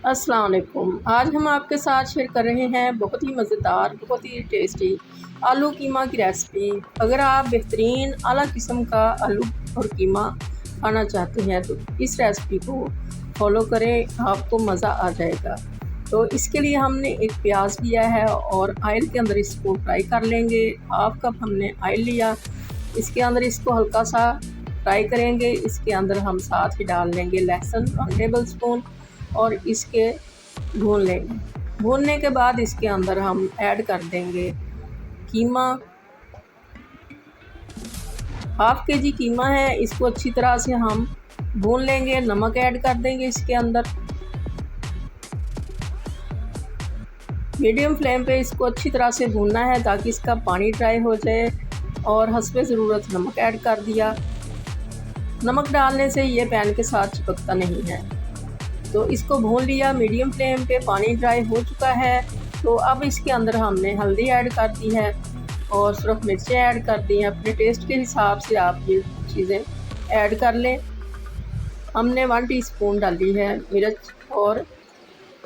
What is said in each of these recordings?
अस्सलाम वालेकुम। आज हम आपके साथ शेयर कर रहे हैं बहुत ही मज़ेदार, बहुत ही टेस्टी आलू कीमा की रेसिपी। अगर आप बेहतरीन आला किस्म का आलू और कीमा खाना चाहते हैं तो इस रेसिपी को फॉलो करें, आपको मज़ा आ जाएगा। तो इसके लिए हमने एक प्याज लिया है और ऑयल के अंदर इसको फ्राई कर लेंगे। हाफ कप हमने ऑयल लिया, इसके अंदर इसको हल्का सा फ्राई करेंगे। इसके अंदर हम साथ ही डाल लेंगे लहसुन 1 टेबल स्पून और इसके भून लेंगे। भूनने के बाद इसके अंदर हम ऐड कर देंगे कीमा। हाफ के जी कीमा है, इसको अच्छी तरह से हम भून लेंगे। नमक ऐड कर देंगे इसके अंदर। मीडियम फ्लेम पे इसको अच्छी तरह से भूनना है ताकि इसका पानी ड्राई हो जाए। और हस्बे ज़रूरत नमक ऐड कर दिया। नमक डालने से ये पैन के साथ चिपकता नहीं है। तो इसको भून लिया मीडियम फ्लेम पे, पानी ड्राई हो चुका है। तो अब इसके अंदर हमने हल्दी ऐड कर दी है और सुरख मिर्चें ऐड कर दी हैं। अपने टेस्ट के हिसाब से आप ये चीज़ें ऐड कर लें। हमने 1 टीस्पून डाली है मिर्च और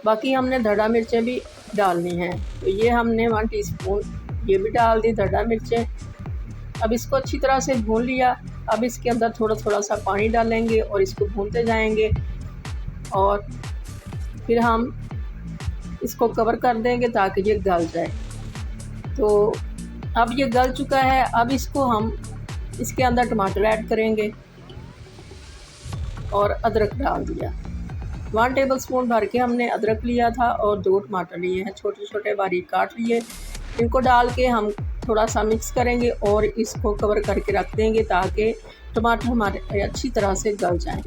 बाकी हमने धड़ा मिर्चें भी डालनी हैं। तो ये हमने 1 टीस्पून ये भी डाल दी धड़ा मिर्चें। अब इसको अच्छी तरह से भून लिया। अब इसके अंदर थोड़ा थोड़ा सा पानी डालेंगे और इसको भूनते जाएंगे और फिर हम इसको कवर कर देंगे ताकि ये गल जाए। तो अब ये गल चुका है। अब इसको हम इसके अंदर टमाटर ऐड करेंगे और अदरक डाल दिया। 1 टेबल स्पून भर के हमने अदरक लिया था और 2 टमाटर लिए हैं, छोटे छोटे बारीक काट लिए। इनको डाल के हम थोड़ा सा मिक्स करेंगे और इसको कवर करके रख देंगे ताकि टमाटर हमारे अच्छी तरह से गल जाएं।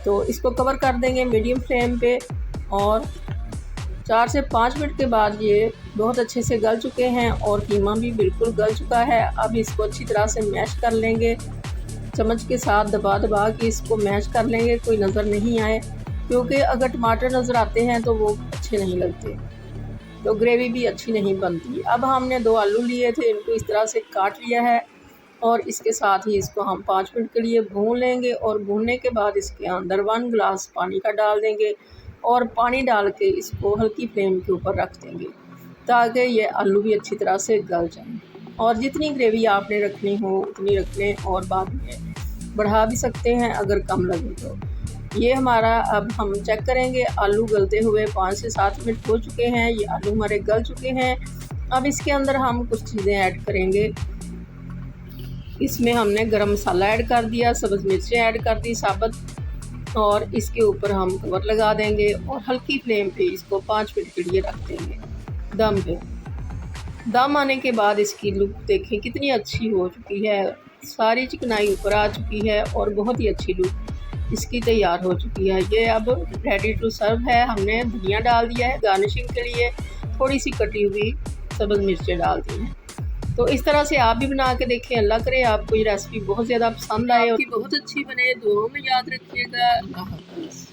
तो इसको कवर कर देंगे मीडियम फ्लेम पे और 4 से 5 मिनट के बाद ये बहुत अच्छे से गल चुके हैं और कीमा भी बिल्कुल गल चुका है। अब इसको अच्छी तरह से मैश कर लेंगे, चम्मच के साथ दबा दबा के इसको मैश कर लेंगे, कोई नज़र नहीं आए, क्योंकि अगर टमाटर नज़र आते हैं तो वो अच्छे नहीं लगते, तो ग्रेवी भी अच्छी नहीं बनती। अब हमने 2 आलू लिए थे, इनको इस तरह से काट लिया है और इसके साथ ही इसको हम 5 मिनट के लिए भून लेंगे। और भूनने के बाद इसके अंदर 1 गिलास पानी का डाल देंगे और पानी डाल के इसको हल्की फ्लेम के ऊपर रख देंगे ताकि ये आलू भी अच्छी तरह से गल जाएं। और जितनी ग्रेवी आपने रखनी हो उतनी रख लें और बाद में बढ़ा भी सकते हैं अगर कम लगे तो। ये हमारा अब हम चेक करेंगे, आलू गलते हुए 5 से 7 मिनट हो चुके हैं। ये आलू हमारे गल चुके हैं। अब इसके अंदर हम कुछ चीज़ें ऐड करेंगे। इसमें हमने गरम मसाला ऐड कर दिया, सब्ज़ मिर्चें ऐड कर दी साबुत और इसके ऊपर हम कवर लगा देंगे और हल्की फ्लेम पे इसको 5 मिनट के लिए रख देंगे दम पे। दम आने के बाद इसकी लुक देखें कितनी अच्छी हो चुकी है, सारी चिकनाई ऊपर आ चुकी है और बहुत ही अच्छी लुक इसकी तैयार हो चुकी है। ये अब रेडी टू सर्व है। हमने धनिया डाल दिया है गार्निशिंग के लिए, थोड़ी सी कटी हुई सब्ज़ मिर्चें डाल दी हैं। तो इस तरह से आप भी बना के देखें। अल्लाह करे आपको ये रेसिपी बहुत ज़्यादा पसंद आए और बहुत अच्छी बने। दुआओं में याद रखिएगा। अल्लाह हाफ़िज़।